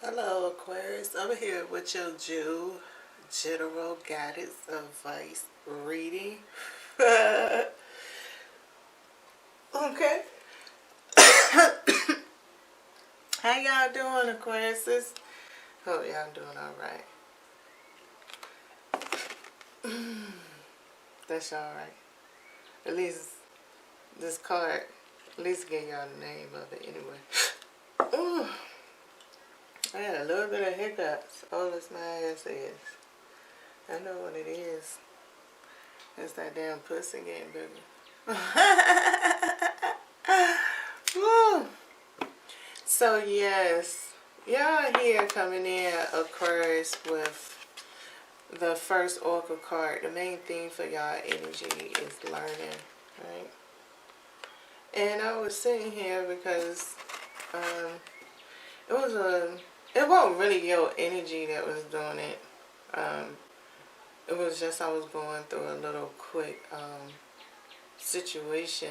Hello Aquarius, I'm here with your General Guidance Advice reading. Okay. How y'all doing, Aquarius? Hope y'all doing alright. That's alright. At least this card, at least get y'all the name of it anyway. I had a little bit of hiccups. All this my ass is. I know what it is. It's that damn pussy getting bigger. Woo. So yes, y'all here coming in, Aquarius, with the first oracle card. The main theme for y'all energy is learning, right? And I was sitting here because it wasn't really your energy that was doing it. It was just I was going through a little quick situation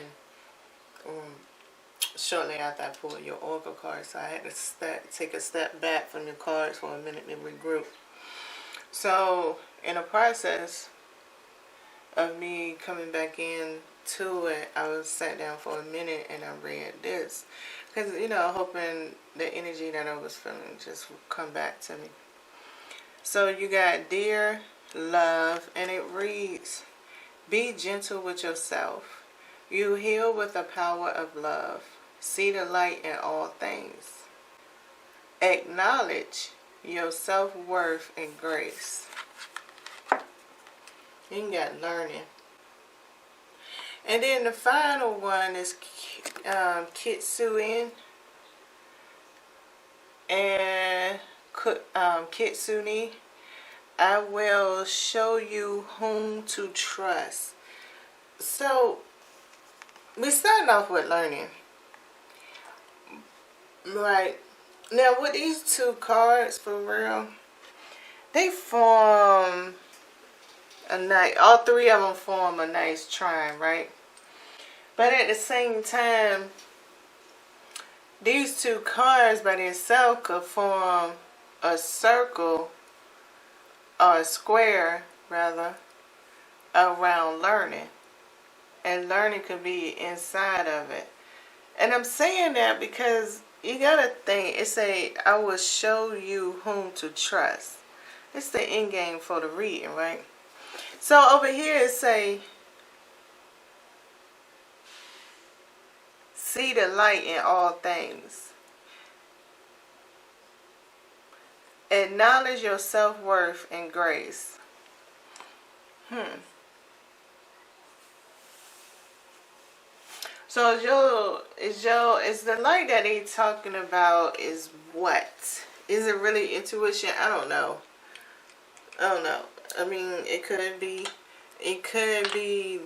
shortly after I pulled your oracle card, so I had to take a step back from the cards for a minute and regroup. So in the process of me coming back in to it, I was sat down for a minute and I read this because, you know, hoping the energy that I was feeling just would come back to me. So you got Dear Love, and it reads, be gentle with yourself. You heal with the power of love. See the light in all things. Acknowledge your self-worth and grace. You got learning. And then the final one is Kitsune and Kitsune. I will show you whom to trust. So we're starting off with learning. Right. Now with these two cards, for real, they form a nice, all three of them form a nice trine, right? But at the same time, these two cards by themselves could form a circle, or a square rather, around learning. And learning could be inside of it. And I'm saying that because you gotta think, it say, I will show you whom to trust. It's the end game for the reading, right? So over here it say, see the light in all things. Acknowledge your self-worth and grace. So is the light that they talking about is what? Is it really intuition? I don't know. I mean, it could be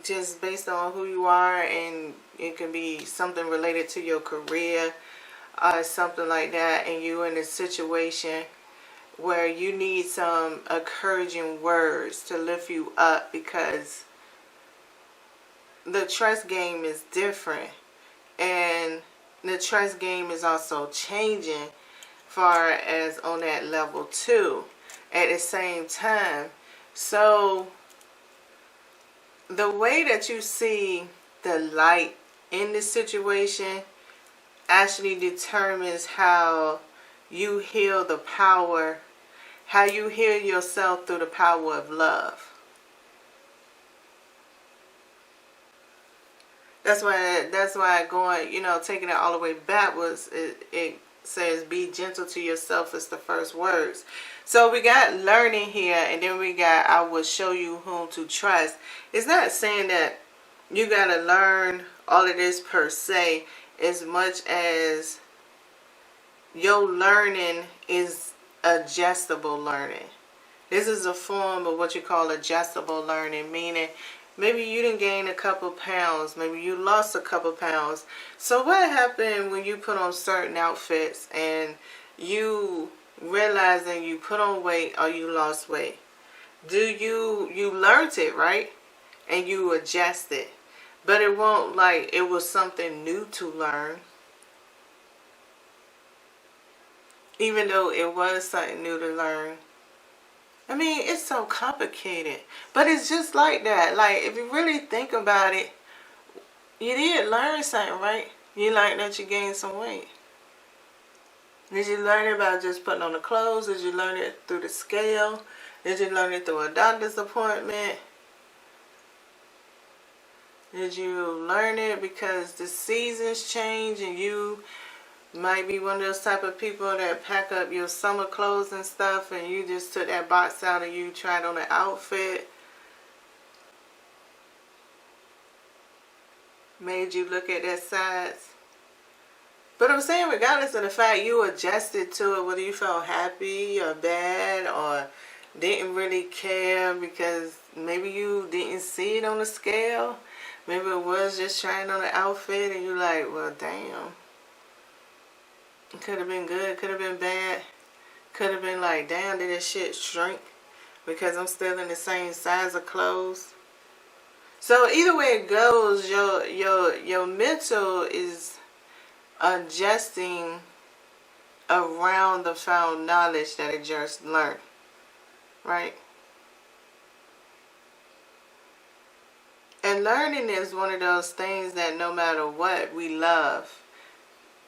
just based on who you are, and it could be something related to your career or something like that, and you're in a situation where you need some encouraging words to lift you up, because the trust game is different, and the trust game is also changing far as on that level too at the same time. So the way that you see the light in this situation actually determines how you heal the power, how you heal yourself through the power of love. That's why going, you know, taking it all the way backwards, it says be gentle to yourself is the first words. So we got learning here, and then we got I will show you whom to trust. It's not saying that you got to learn all of this per se, as much as your learning is adjustable learning. This is a form of what you call adjustable learning, meaning maybe you didn't gain a couple pounds. Maybe you lost a couple pounds. So what happened when you put on certain outfits and you realize that you put on weight or you lost weight? You learned it, right? And you adjust it. But it won't like it was something new to learn. even though it was something new to learn. I mean, it's so complicated, but it's just like that. Like, if you really think about it, you did learn something, right? You learned that you gained some weight. Did you learn it by just putting on the clothes? Did you learn it through the scale? Did you learn it through a doctor's appointment? Did you learn it because the seasons change and you might be one of those type of people that pack up your summer clothes and stuff and you just took that box out and you tried on an outfit? Made you look at that size? But I'm saying, regardless of the fact you adjusted to it, whether you felt happy or bad or didn't really care because maybe you didn't see it on the scale. Maybe it was just trying on the outfit and you're like, well, damn. It could have been good, could have been bad. Could have been like, damn, did this shit shrink because I'm still in the same size of clothes? So either way it goes, your mental is adjusting around the found knowledge that it just learned, right? And learning is one of those things that no matter what, we love.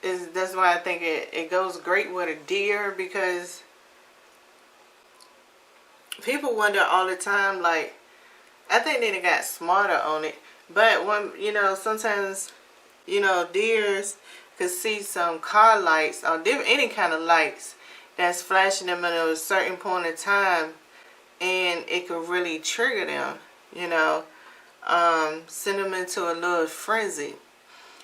That's why I think it goes great with a deer, because people wonder all the time, like, I think they got smarter on it, but when, sometimes, deers could see some car lights or any kind of lights that's flashing them at a certain point in time, and it could really trigger them, send them into a little frenzy.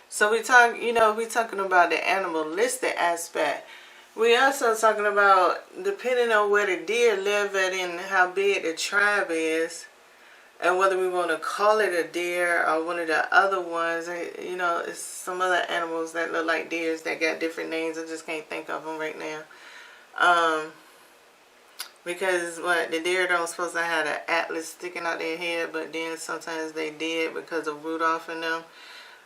So we talking about the animalistic aspect. We also talking about, depending on where the deer live at and how big the tribe is, and whether we want to call it a deer or one of the other ones. It's some other animals that look like deers that got different names. I just can't think of them right now. Because the deer don't supposed to have an atlas sticking out their head, but then sometimes they did because of Rudolph and them,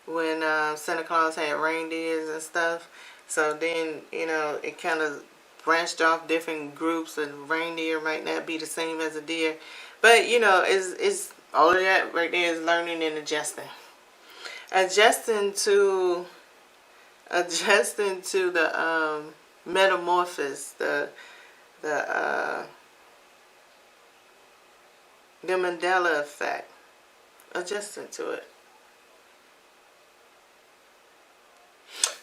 when Santa Claus had reindeers and stuff. So then, it kind of branched off different groups, and reindeer might not be the same as a deer. But, it's all of that right there is learning and adjusting. Adjusting to the metamorphosis, the Mandela effect. Adjusting to it.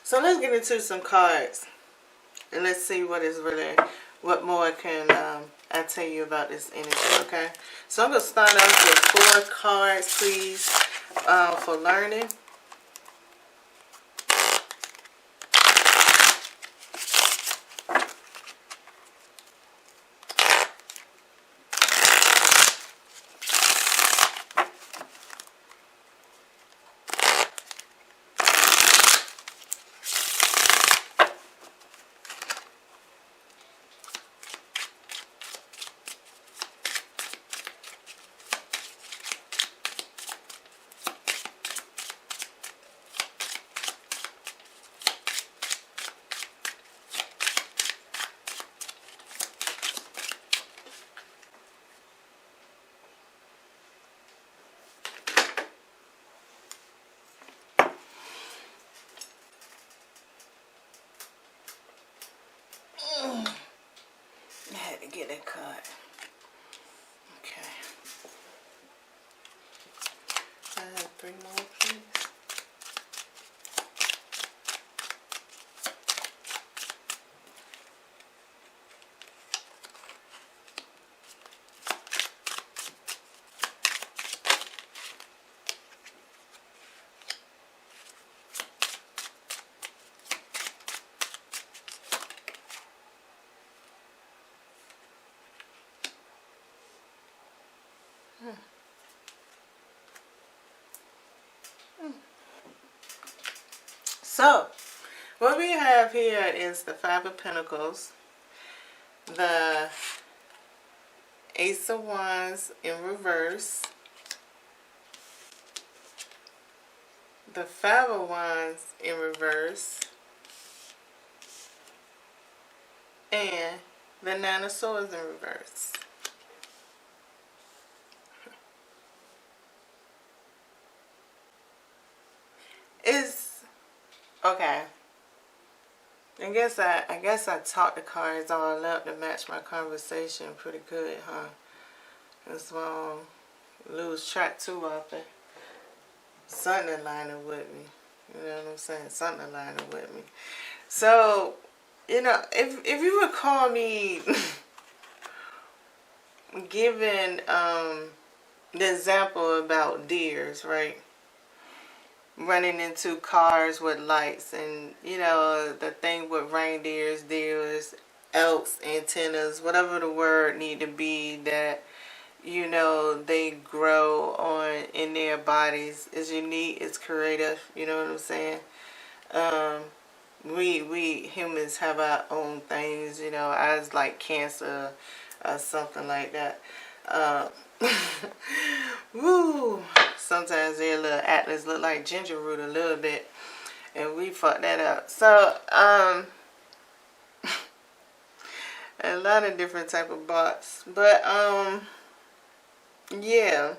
So let's get into some cards, and let's see what more can I tell you about this energy, okay? So I'm going to start off with 4 cards, please, for learning. I had to get that card. Okay. I have 3 more, please. So, what we have here is the 5 of Pentacles, the Ace of Wands in reverse, the 5 of Wands in reverse, And the Nine of Swords in reverse. It's okay. I guess I talked the cards all up to match my conversation pretty good, huh? That's why I lose track too often. Something aligning with me. You know what I'm saying? Something aligning with me. So, you know, if you would call me giving the example about deers, right? Running into cars with lights, and you know the thing with reindeers, deers, elks, antennas, whatever the word need to be, that you know they grow on in their bodies is unique, it's creative. You know what I'm saying? Um, we humans have our own things. You know, ours like cancer or something like that. Uh, woo! Sometimes their little atlas look like ginger root a little bit, and we fucked that up. So, a lot of different type of bots, but yeah.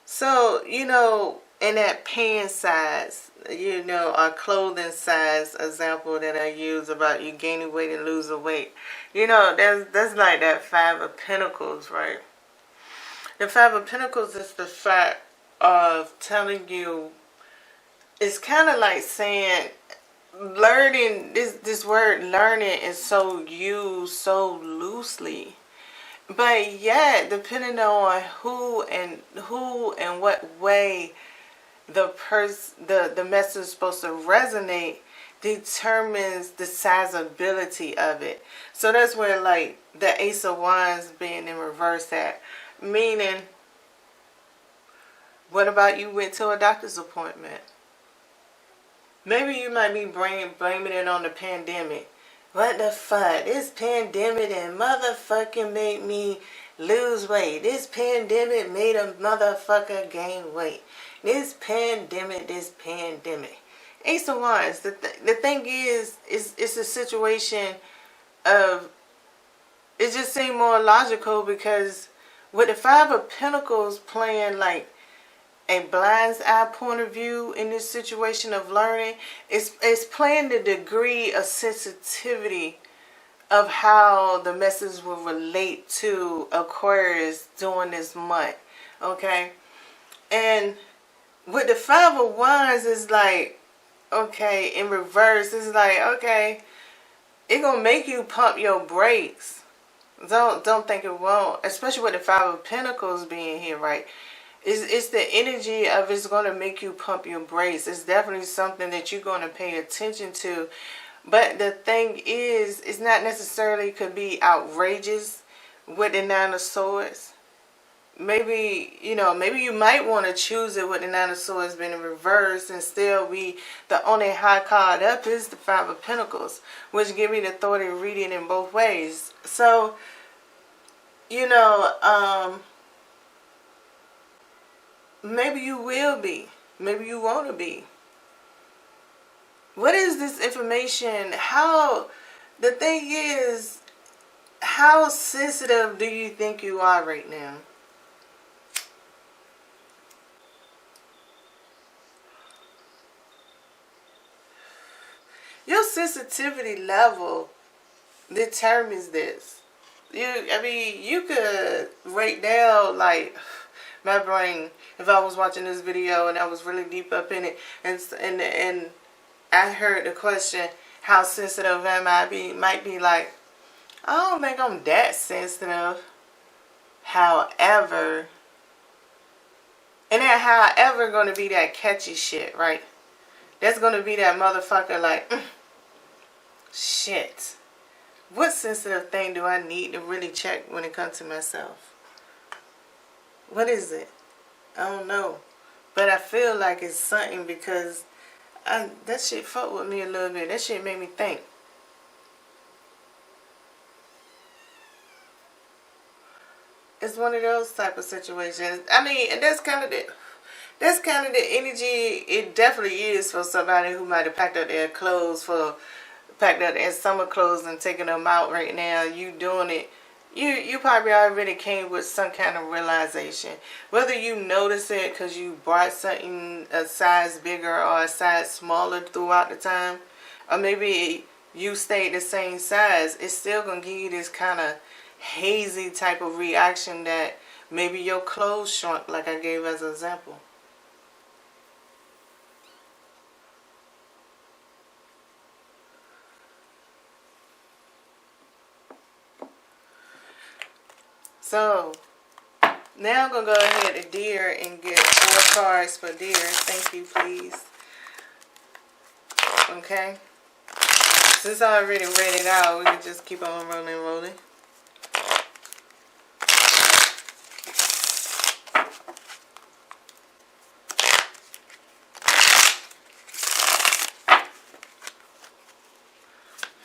So you know, in that pant size, you know, our clothing size example that I use about you gaining weight and losing weight, you know, that's like that Five of Pentacles, right? The Five of Pentacles is the fact of telling you, it's kind of like saying, learning, this word learning is so used so loosely. But yet, depending on who and what way the message is supposed to resonate determines the sizability of it. So that's where like the Ace of Wands being in reverse at. Meaning, what about you went to a doctor's appointment? Maybe you might be blaming it on the pandemic. What the fuck? This pandemic and motherfucking made me lose weight. This pandemic made a motherfucker gain weight. This pandemic. Ace of Wands. The thing is, it's a situation of, it just seemed more logical because with the Five of Pentacles playing like a blind's eye point of view in this situation of learning, it's playing the degree of sensitivity of how the message will relate to Aquarius during this month. Okay? And with the Five of Wands, it's like, okay, in reverse, it's like, okay, it gonna make you pump your brakes. Don't think it won't. Especially with the Five of Pentacles being here, right? It's the energy of it's going to make you pump your brakes. It's definitely something that you're going to pay attention to. But the thing is, it's not necessarily could be outrageous with the Nine of Swords. Maybe, you know, maybe you might want to choose it with the Nine of Swords being in reverse, and still the only high card up is the Five of Pentacles, which give me the authority of reading in both ways. So, you know, maybe you will be. Maybe you want to be. What is this information? The thing is, how sensitive do you think you are right now? Your sensitivity level determines this. You could write down like my brain, if I was watching this video and I was really deep up in it, and I heard the question, how sensitive am I? Might be like, I don't think I'm that sensitive. However, and that however going to be that catchy shit, right? That's going to be that motherfucker like, shit. What sensitive thing do I need to really check when it comes to myself? What is it? I don't know. But I feel like it's something because that shit fucked with me a little bit. That shit made me think. It's one of those type of situations. I mean, and that's kind of the energy it definitely is for somebody who might have packed up their clothes for fact that it's summer clothes and taking them out right now, you doing it, you probably already came with some kind of realization. Whether you notice it because you bought something a size bigger or a size smaller throughout the time, or maybe you stayed the same size, it's still going to give you this kind of hazy type of reaction that maybe your clothes shrunk, like I gave as an example. So, now I'm going to go ahead to Deer and get 4 cards for Deer. Thank you, please. Okay. Since I already read it out, we can just keep on rolling.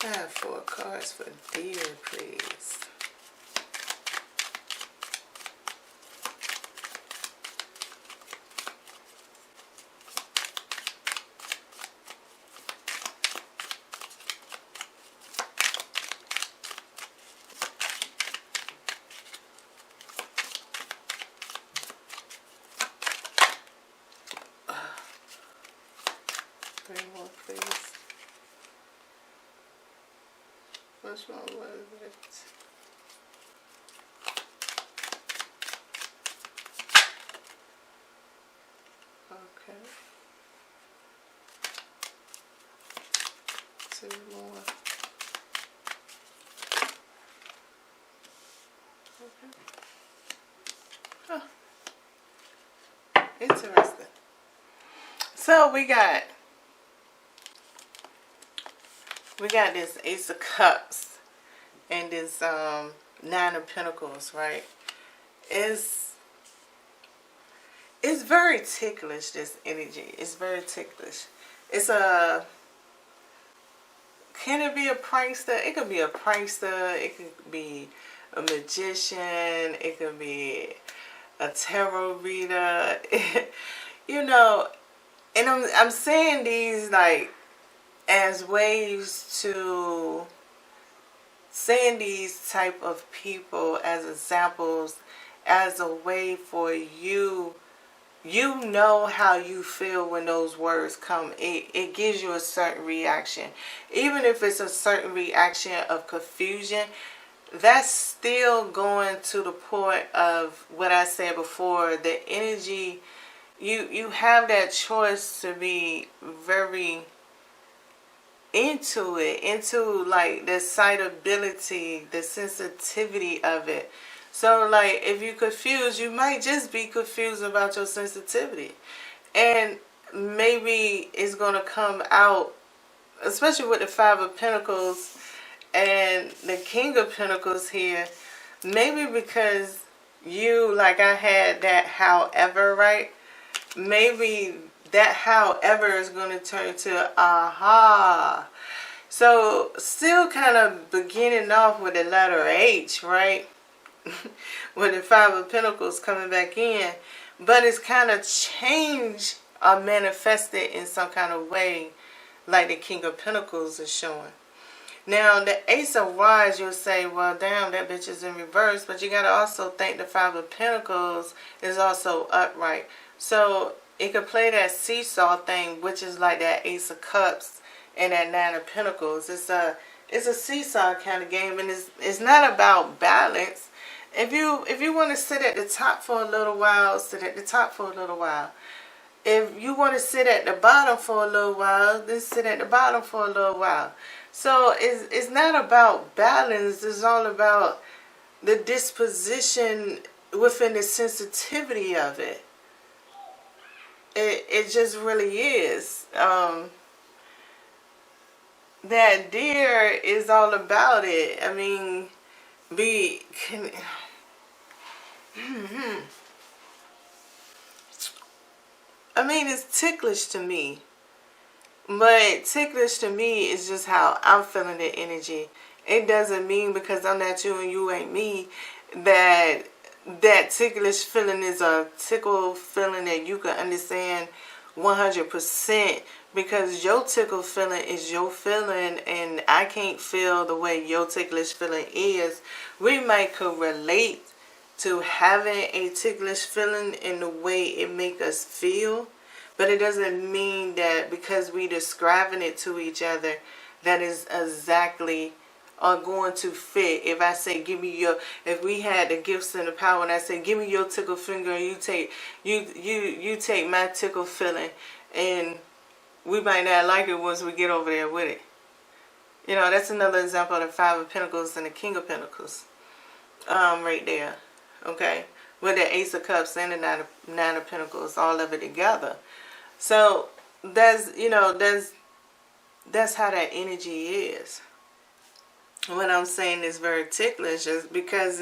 I have 4 cards for Deer, please. More, please. Which one was it? Okay. 2 more. Okay. Huh. Interesting. So we got this Ace of Cups and this 9 of Pentacles, right? It's very ticklish, this energy. It's very ticklish. It's can it be a prankster? It could be a prankster. It could be a magician. It could be a tarot reader. You know, and I'm saying these like as ways to saying these type of people as examples, as a way for you know how you feel when those words come. It gives you a certain reaction. Even if it's a certain reaction of confusion, that's still going to the point of what I said before, the energy. You have that choice to be very into it, into like the excitability, the sensitivity of it. So like if you're confused, you might just be confused about your sensitivity, and maybe it's going to come out, especially with the 5 of Pentacles and the King of Pentacles here, maybe because you, like I had that however, right? Maybe that however is going to turn to aha. So still kind of beginning off with the letter H, right? With the 5 of Pentacles coming back in, but it's kind of changed or manifested in some kind of way, like the King of Pentacles is showing. Now the Ace of Wands, you'll say, well damn, that bitch is in reverse, but you got to also think the 5 of Pentacles is also upright. So it could play that seesaw thing, which is like that Ace of Cups and that 9 of Pentacles. It's a seesaw kind of game, and it's not about balance. If you want to sit at the top for a little while, sit at the top for a little while. If you want to sit at the bottom for a little while, then sit at the bottom for a little while. So it's not about balance. It's all about the disposition within the sensitivity of it. It just really is. That Deer is all about it. I mean, I mean, it's ticklish to me. But ticklish to me is just how I'm feeling the energy. It doesn't mean because I'm not you and you ain't me that ticklish feeling is a tickle feeling that you can understand 100%, Because your tickle feeling is your feeling, and I can't feel the way your ticklish feeling is. We might could relate to having a ticklish feeling in the way it make us feel, but it doesn't mean that because we describing it to each other that is exactly are going to fit. If I say give me your, if we had the gifts and the power and I say give me your tickle finger and you take my tickle feeling, and we might not like it once we get over there with it. You know, that's another example of the Five of Pentacles and the King of Pentacles. Right there. Okay? With the Ace of Cups and the Nine of Pentacles, all of it together. So that's, you know, that's how that energy is. What I'm saying is very ticklish is because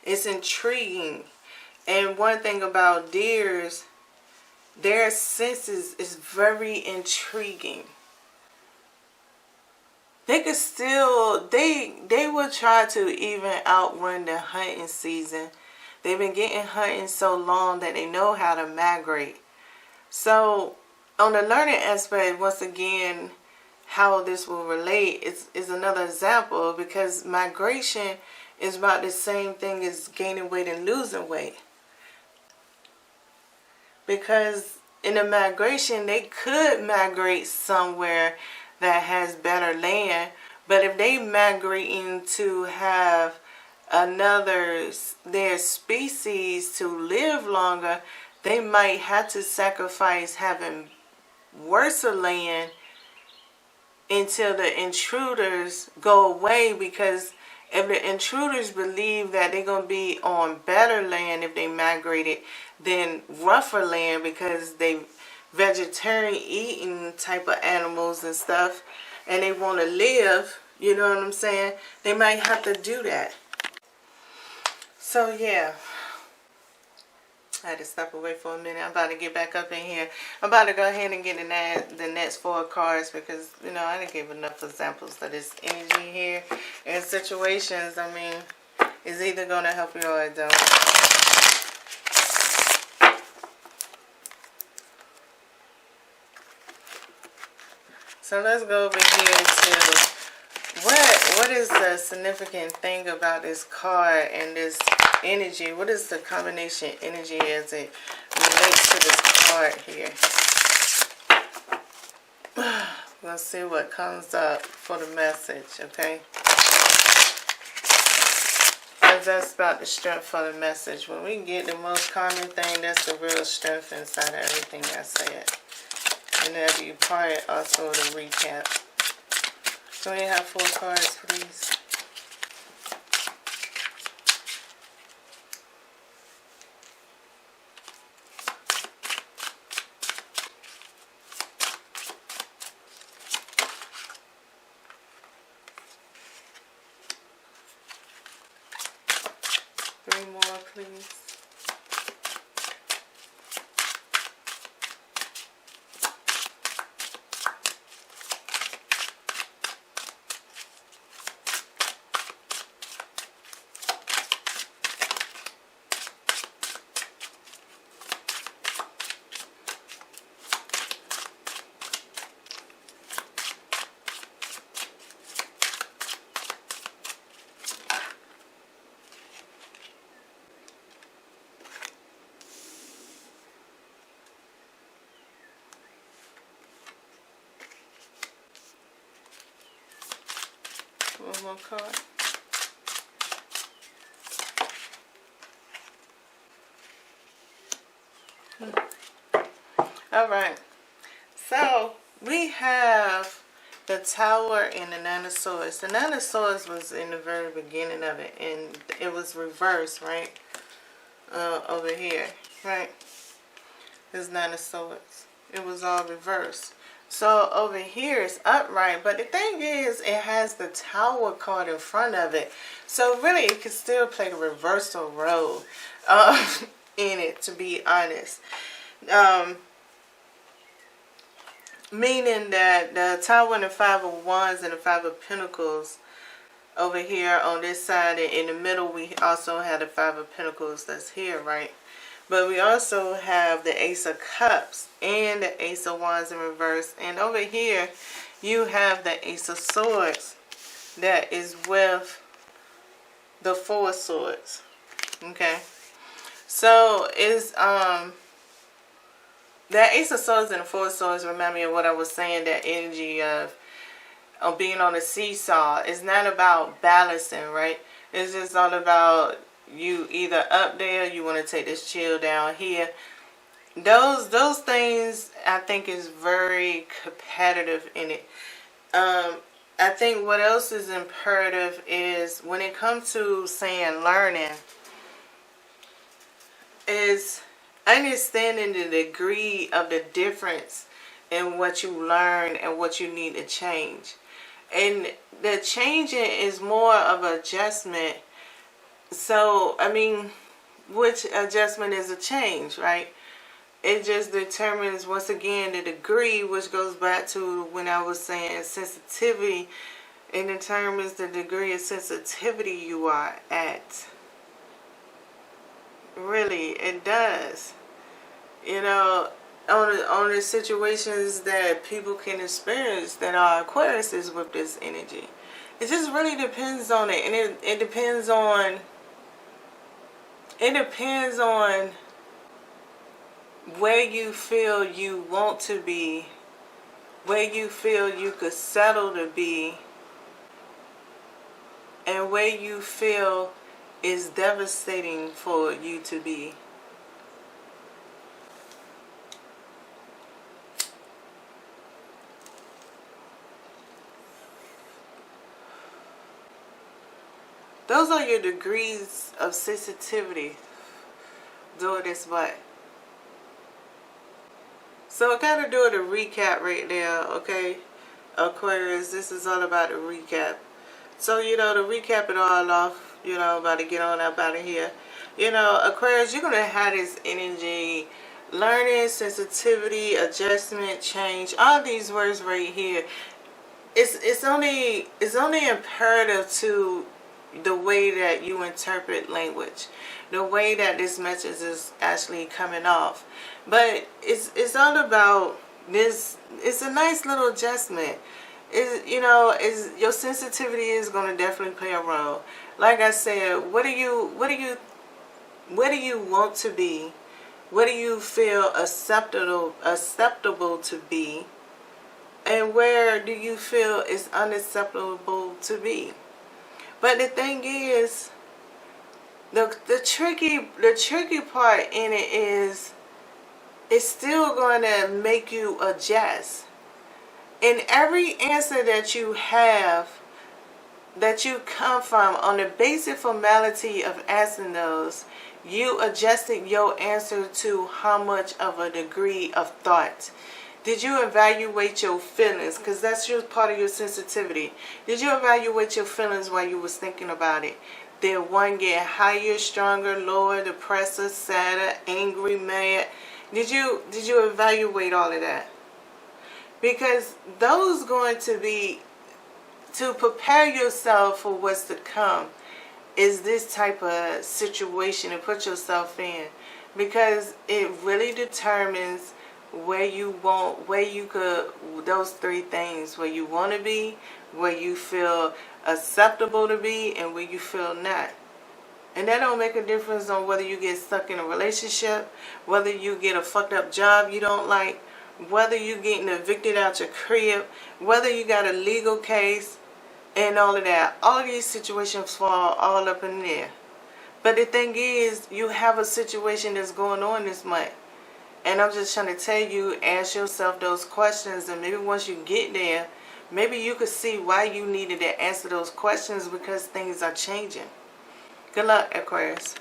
it's intriguing. And one thing about deers, their senses is very intriguing. They could still, they will try to even outrun the hunting season. They've been getting hunting so long that they know how to migrate. So on the learning aspect, once again, how this will relate is another example, because migration is about the same thing as gaining weight and losing weight. Because in a migration, they could migrate somewhere that has better land, but if they migrating to have their species to live longer, they might have to sacrifice having worse land until the intruders go away. Because if the intruders believe that they're going to be on better land if they migrated than rougher land, because they vegetarian eating type of animals and stuff, and they want to live, you know what I'm saying, they might have to do that. So yeah, I had to step away for a minute. I'm about to get back up in here. I'm about to go ahead and get the next 4 cards, because, you know, I didn't give enough examples of this energy here. In situations, I mean, it's either going to help you or it don't. So let's go over here to what is the significant thing about this card and this energy? What is the combination energy as it relates to this card here? Let's see what comes up for the message, okay? Because that's about the strength for the message. When we get the most common thing, that's the real strength inside of everything I said. And that'll be part also of the recap. So we have 4 cards, please. Three more, please. One more card. All right. So we have the Tower and the Nine of Swords. The Nine of Swords was in the very beginning of it, and it was reversed, right? Over here, right? This Nine of Swords. It was all reversed. So over here it's upright, but the thing is, it has the Tower card in front of it. So really, it can still play the reversal role in it, to be honest. Meaning that the Tower and the Five of Wands and the Five of Pentacles over here on this side, and in the middle we also have the Five of Pentacles that's here, right? But we also have the Ace of Cups and the Ace of Wands in reverse. And over here, you have the Ace of Swords that is with the Four of Swords. Okay. So, it's, that Ace of Swords and the Four of Swords remind me of what I was saying, that energy of being on a seesaw. It's not about balancing, right? It's just all about you either up there, you want to take this chill down here. Those things, I think, is very competitive in it. I think what else is imperative is when it comes to saying learning, is understanding the degree of the difference in what you learn and what you need to change. And the changing is more of an adjustment. So, I mean, which adjustment is a change, right? It just determines, once again, the degree, which goes back to when I was saying sensitivity. It determines the degree of sensitivity you are at. Really, it does. You know, on the situations that people can experience that are Aquariuses with this energy. It just really depends on it. And it depends on where you feel you want to be, where you feel you could settle to be, and where you feel is devastating for you to be. Those are your degrees of sensitivity during this month. So I kind of doing a recap right now, okay? Aquarius, this is all about the recap. So, you know, to recap it all off, you know, about to get on up out of here. You know, Aquarius, you're going to have this energy, learning, sensitivity, adjustment, change, all these words right here. It's only imperative to the way that you interpret language, the way that this message is actually coming off. But it's all about this. It's a nice little adjustment. Your sensitivity is going to definitely play a role. Like I said, what do you want to be? What do you feel acceptable to be? And where do you feel is unacceptable to be? But the thing is, the tricky part in it is, it's still going to make you adjust. In every answer that you have, that you come from, on the basic formality of asking those, you adjusted your answer to how much of a degree of thought. Did you evaluate your feelings? Because that's just part of your sensitivity. Did you evaluate your feelings while you was thinking about it? Did one get higher, stronger, lower, depressed, sadder, angry, mad? Did you evaluate all of that? Because those going to be, to prepare yourself for what's to come, is this type of situation to put yourself in. Because it really determines where you could, those three things, where you want to be, where you feel acceptable to be, and where you feel not. And that don't make a difference on whether you get stuck in a relationship, whether you get a fucked up job you don't like, whether you getting evicted out your crib, whether you got a legal case, and all of that. All of these situations fall all up in there. But the thing is, you have a situation that's going on this month. And I'm just trying to tell you, ask yourself those questions, and maybe once you get there, maybe you could see why you needed to answer those questions, because things are changing. Good luck, Aquarius.